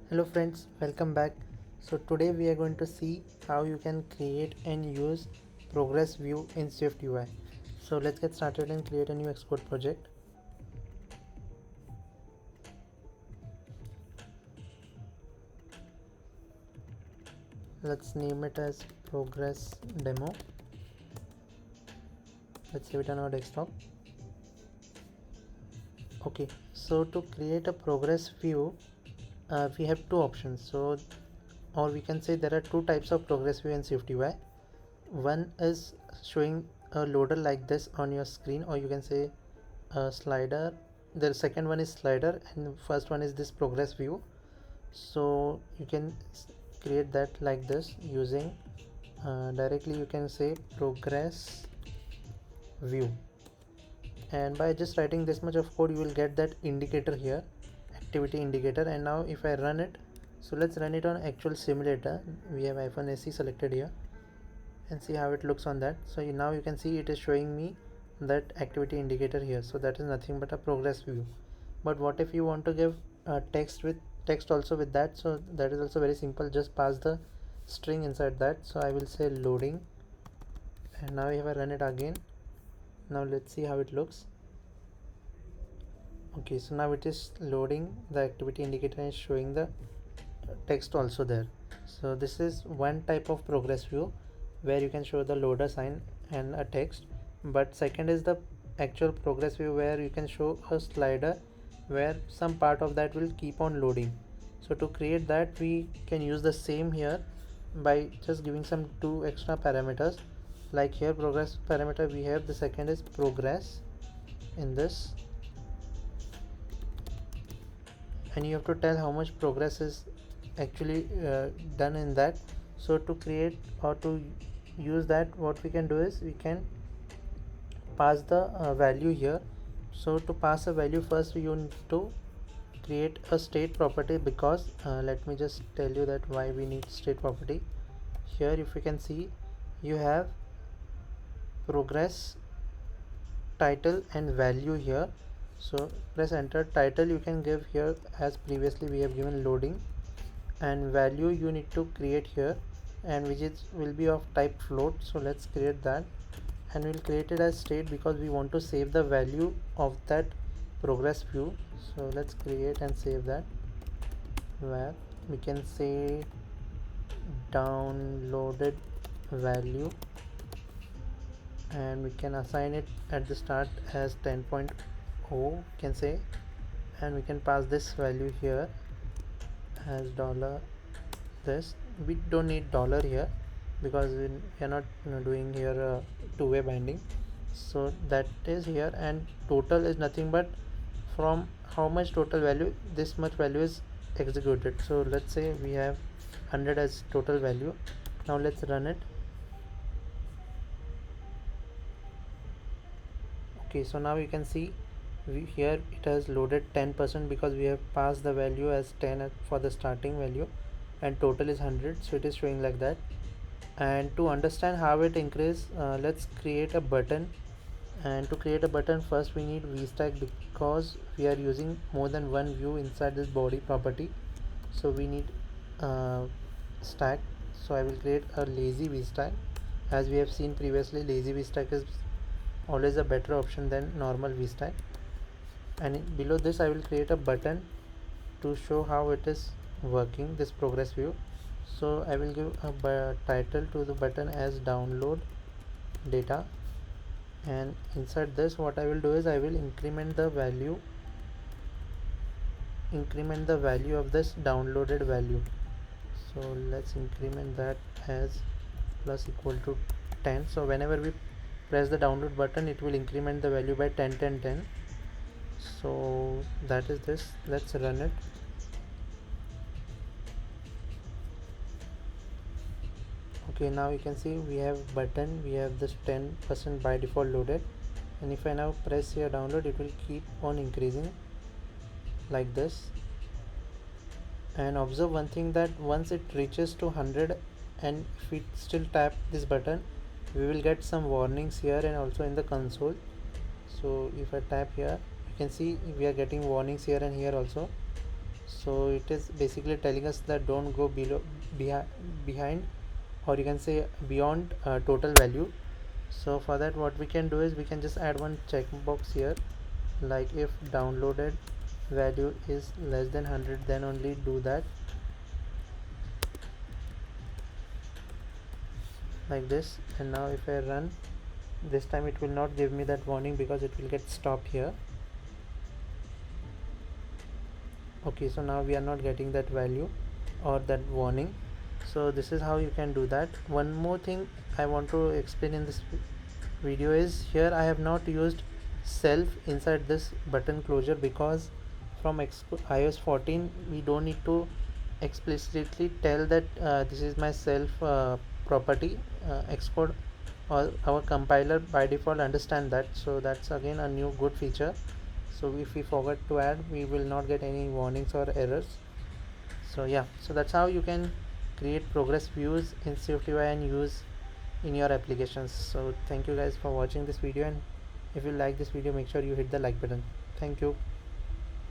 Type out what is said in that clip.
Hello friends, welcome back. So today we are going to see how you can create and use progress view in Swift UI. So let's get started and create a new Xcode project. Let's name it as progress demo. Let's save it on our desktop. Okay, so to create a progress view, we have two options. Or we can say there are two types of progress view in Swift UI. One is showing a loader like this on your screen, or you can say a slider. The second one is slider and first one is this progress view. So you can create that like this using directly you can say progress view, and by just writing this much of code you will get that indicator here, activity indicator. And now if I run it, so let's run it on actual simulator. We have iPhone SE selected here and see how it looks on that. So now you can see it is showing me that activity indicator here. So that is nothing but a progress view. But what if you want to give text also with that? So that is also very simple. Just pass the string inside that. So I will say loading, and now if I run it again, now let's see how it looks. Okay, so now it is loading the activity indicator and showing the text also there. So this is one type of progress view where you can show the loader sign and a text. But second is the actual progress view where you can show a slider where some part of that will keep on loading. So to create that we can use the same here by just giving some two extra parameters. Like here progress parameter we have, the second is progress in this, and you have to tell how much progress is actually done in that. So to create or to use that, what we can do is we can pass the value here. So to pass a value, first you need to create a state property, because let me just tell you that why we need state property. Here if you can see, you have progress, title and value here. So press enter. Title you can give here as previously we have given loading, and value you need to create here, and which is will be of type float. So let's create that, and we'll create it as state because we want to save the value of that progress view. So let's create and save that, where we can say downloaded value, and we can assign it at the start as 10.0 can say, and we can pass this value here as dollar this. We don't need dollar here because we are not doing here two-way binding. So that is here, and total is nothing but from how much total value, this much value is executed. So let's say we have 100 as total value. Now let's run it. Okay, so now you can see here it has loaded 10% because we have passed the value as 10 for the starting value, and total is 100, so it is showing like that. And to understand how it increase, let's create a button. And to create a button, first we need vstack because we are using more than one view inside this body property. So we need stack. So I will create a lazy vstack. As we have seen previously, lazy vstack is always a better option than normal vstack. And below this I will create a button to show how it is working, this progress view. So I will give a title to the button as download data, and inside this what I will do is I will increment the value of this downloaded value. So let's increment that as plus equal to 10. So whenever we press the download button, it will increment the value by 10 10 10. So that is this. Let's run it. Okay, now you can see we have button, we have this 10% by default loaded, and if I now press here download, it will keep on increasing like this. And observe one thing, that once it reaches to 100 and if we still tap this button, we will get some warnings here and also in the console. So if I tap here, you can see we are getting warnings here and here also. So it is basically telling us that don't go behind, or you can say beyond total value. So for that, what we can do is we can just add one checkbox here, like if downloaded value is less than 100, then only do that, like this. And now if I run, this time it will not give me that warning because it will get stopped here. Okay, so now we are not getting that value or that warning. So this is how you can do that. One more thing I want to explain in this video is, here I have not used self inside this button closure because from iOS 14 we don't need to explicitly tell that this is my self property. Xcode or our compiler by default understand that, so that's again a new good feature. So if we forget to add, we will not get any warnings or errors. So yeah, so that's how you can create progress views in SwiftUI and use in your applications. So thank you guys for watching this video, and if you like this video, make sure you hit the like button. Thank you.